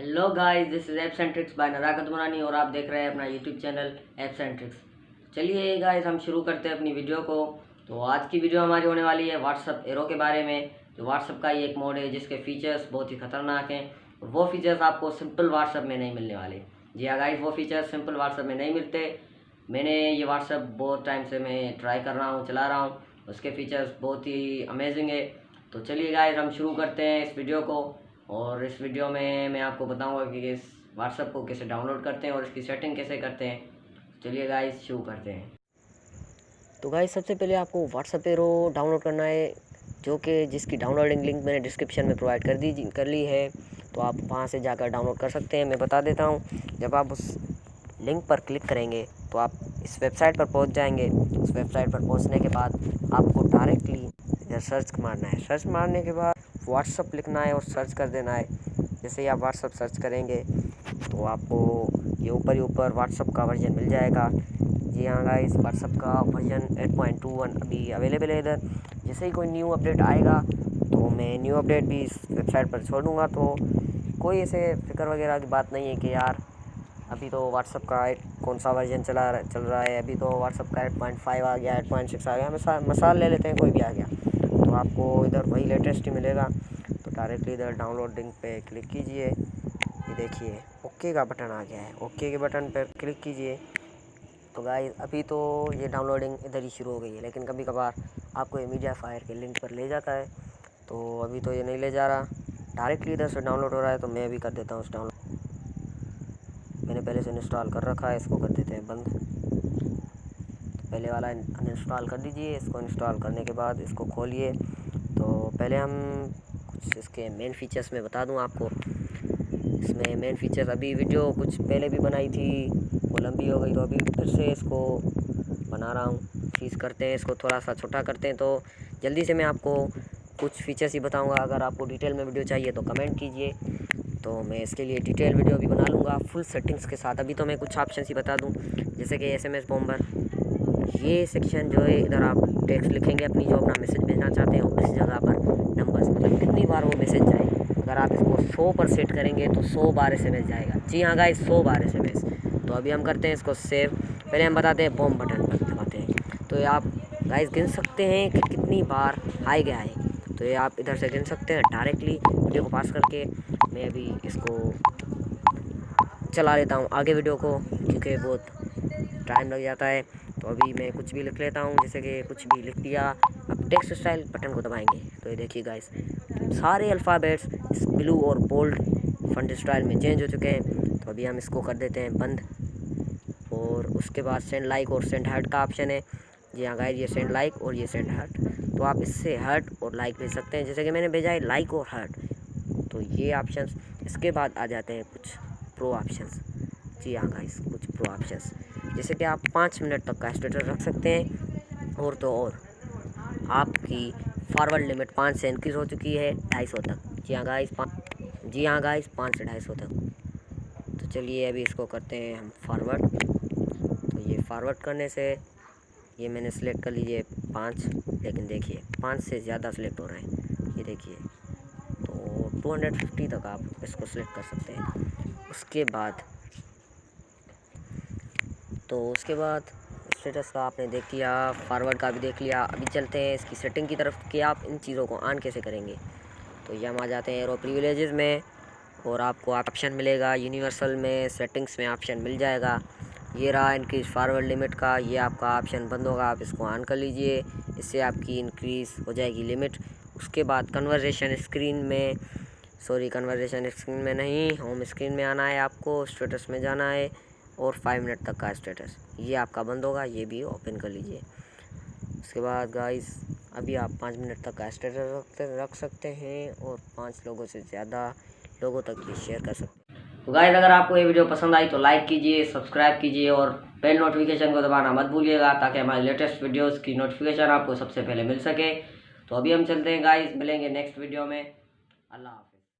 Hello guys, this is apps and tricks by Narakat Murani और आप देख रहे हैं अपना YouTube channel apps and tricks. चलिए गाइस, हम शुरू करते हैं अपनी वीडियो को। तो आज की वीडियो हमारी होने वाली है व्हाट्सअप एरो के बारे में। जो व्हाट्सअप का ही एक मोड है जिसके फीचर्स बहुत ही खतरनाक हैं और वो फीचर्स आपको सिंपल व्हाट्सअप में नहीं मिलने वाले। जी हाँ गाइस, वो फीचर्स सिंपल व्हाट्सअप में नहीं मिलते। मैंने ये व्हाट्सअप बहुत टाइम से मैं ट्राई कर रहा हूँ, चला रहा हूँ। उसके फीचर्स बहुत ही अमेजिंग है। तो चलिए गाइस, हम शुरू करते हैं इस वीडियो को। और इस वीडियो में मैं आपको बताऊंगा कि इस व्हाट्सएप को कैसे डाउनलोड करते हैं और इसकी सेटिंग कैसे करते हैं। चलिए गाइस, शुरू करते हैं। तो गाइस, सबसे पहले आपको व्हाट्सएप एरो डाउनलोड करना है, जो कि जिसकी डाउनलोडिंग लिंक मैंने डिस्क्रिप्शन में प्रोवाइड कर ली है। तो आप वहां से जाकर डाउनलोड कर सकते हैं। मैं बता देता हूं, जब आप उस लिंक पर क्लिक करेंगे तो आप इस वेबसाइट पर पहुंच जाएंगे। उस वेबसाइट पर पहुंचने के बाद आपको डायरेक्टली इधर सर्च मारना है। सर्च मारने के बाद व्हाट्सअप लिखना है और सर्च कर देना है। जैसे ही आप व्हाट्सअप सर्च करेंगे तो आपको ये ऊपर ही ऊपर व्हाट्सअप का वर्जन मिल जाएगा। जी हाँ गाइस, व्हाट्सअप का वर्जन 8.21 अभी अवेलेबल है इधर। जैसे ही कोई न्यू अपडेट आएगा तो मैं न्यू अपडेट भी इस वेबसाइट पर छोड़ूंगा। तो कोई ऐसे फिक्र वगैरह की बात नहीं है कि यार अभी तो व्हाट्सअप का कौन सा वर्जन चल रहा है। अभी तो व्हाट्सअप का 8.5 आ गया, 8.6 आ गया, मिसाल ले लेते हैं, कोई भी आ गया तो आपको इधर वही लेटेस्ट ही मिलेगा। तो डायरेक्टली इधर डाउनलोड लिंक पे क्लिक कीजिए। ये देखिए ओके का बटन आ गया है। ओके के बटन पर क्लिक कीजिए। तो गाइस, अभी तो ये डाउनलोडिंग इधर ही शुरू हो गई है, लेकिन कभी कभार आपको ये मीडिया फायर के लिंक पर ले जाता है। तो अभी तो ये नहीं ले जा रहा, डायरेक्टली इधर से डाउनलोड हो रहा है। तो मैं भी कर देता हूँ इस डाउनलोड। मैंने पहले से इंस्टॉल कर रखा है, इसको कर देते हैं बंद। तो पहले वाला अनइंस्टॉल कर दीजिए। इसको इंस्टॉल करने के बाद इसको खोलिए। तो पहले हम कुछ इसके मेन फीचर्स में बता दूं आपको। इसमें मेन फीचर्स, अभी वीडियो कुछ पहले भी बनाई थी, वो लंबी हो गई, तो अभी फिर से इसको बना रहा हूँ। चीज़ करते हैं, इसको थोड़ा सा छोटा करते हैं। तो जल्दी से मैं आपको कुछ फीचर्स ही बताऊँगा। अगर आपको डिटेल में वीडियो चाहिए तो कमेंट कीजिए, तो मैं इसके लिए डिटेल वीडियो भी बना लूँगा फुल सेटिंग्स के साथ। अभी तो मैं कुछ ऑप्शन ही बता दूँ, जैसे कि SMS बॉम्बर। ये सेक्शन जो है, इधर आप टेक्स्ट लिखेंगे अपनी जो अपना मैसेज भेजना चाहते हैं, और इस जगह पर नंबर्स, मतलब कितनी बार वो मैसेज जाए। अगर आप इसको 100 पर सेट करेंगे तो 100 बार SMS जाएगा। जी हाँ गाइस, 100 बार SMS। तो अभी हम करते हैं इसको सेव। पहले हम बताते हैं बॉम्ब बटन पर दबाते हैं तो ये आप गाइस गिन सकते हैं कि कितनी बार हाई गया है। तो ये आप इधर से गिन सकते हैं डायरेक्टली वीडियो को पास करके। मैं अभी इसको चला लेता हूँ आगे वीडियो को, क्योंकि बहुत टाइम लग जाता है। तो अभी मैं कुछ भी लिख लेता हूँ, जैसे कि कुछ भी लिख दिया। अब टेक्स्ट स्टाइल बटन को दबाएंगे तो ये देखिए गाइस, सारे अल्फ़ाबेट्स इस ब्लू और बोल्ड फंट स्टाइल में चेंज हो चुके हैं। तो अभी हम इसको कर देते हैं बंद। और उसके बाद सेंड लाइक और सेंड हार्ट का ऑप्शन है। जी हाँ गाइस, ये सेंड लाइक और ये सेंड हार्ट। तो आप इससे हार्ट और लाइक भेज सकते हैं, जैसे कि मैंने भेजा है लाइक और हार्ट। तो ये ऑप्शंस। इसके बाद आ जाते हैं कुछ प्रो ऑप्शंस। जी हाँ गाइस, कुछ प्रो ऑप्शंस, जैसे कि आप 5 मिनट तक का स्टेटस रख सकते हैं। और तो और आपकी फॉरवर्ड लिमिट 5 से इंक्रीज़ हो चुकी है 250 तक। जी हाँ गाइस, 5 से 250 तक। तो चलिए अभी इसको करते हैं हम फॉरवर्ड। तो ये फॉरवर्ड करने से ये मैंने सेलेक्ट कर लीजिए 5, लेकिन देखिए 5 से ज़्यादा सेलेक्ट हो रहे हैं, ये देखिए। तो 250 तक आप इसको सेलेक्ट कर सकते हैं। उसके बाद स्टेटस का आपने देख लिया, फॉरवर्ड का भी देख लिया। अभी चलते हैं इसकी सेटिंग की तरफ कि आप इन चीज़ों को ऑन कैसे करेंगे। तो ये हम आ जाते हैं एरो प्रिविलेजेस में, और आपको ऑप्शन मिलेगा यूनिवर्सल में, सेटिंग्स में ऑप्शन मिल जाएगा। ये रहा इंक्रीज फॉरवर्ड लिमिट का, ये आपका ऑप्शन बंद होगा, आप इसको ऑन कर लीजिए। इससे आपकी इंक्रीज़ हो जाएगी लिमिट। उसके बाद कन्वर्सेशन स्क्रीन में नहीं, होम स्क्रीन में आना है आपको, स्टेटस में जाना है, और 5 मिनट तक का स्टेटस ये आपका बंद होगा। ये भी ओपन कर लीजिए। उसके बाद गाइस, अभी आप 5 मिनट तक का स्टेटस रख सकते हैं और 5 लोगों से ज़्यादा लोगों तक भी शेयर कर सकते हैं। तो गाइस, अगर आपको ये वीडियो पसंद आई तो लाइक कीजिए, सब्सक्राइब कीजिए और बेल नोटिफिकेशन को दबाना मत भूलिएगा, ताकि हमारे लेटेस्ट वीडियोस की नोटिफिकेशन आपको सबसे पहले मिल सके। तो अभी हम चलते हैं गाइस, मिलेंगे नेक्स्ट वीडियो में। अल्लाह।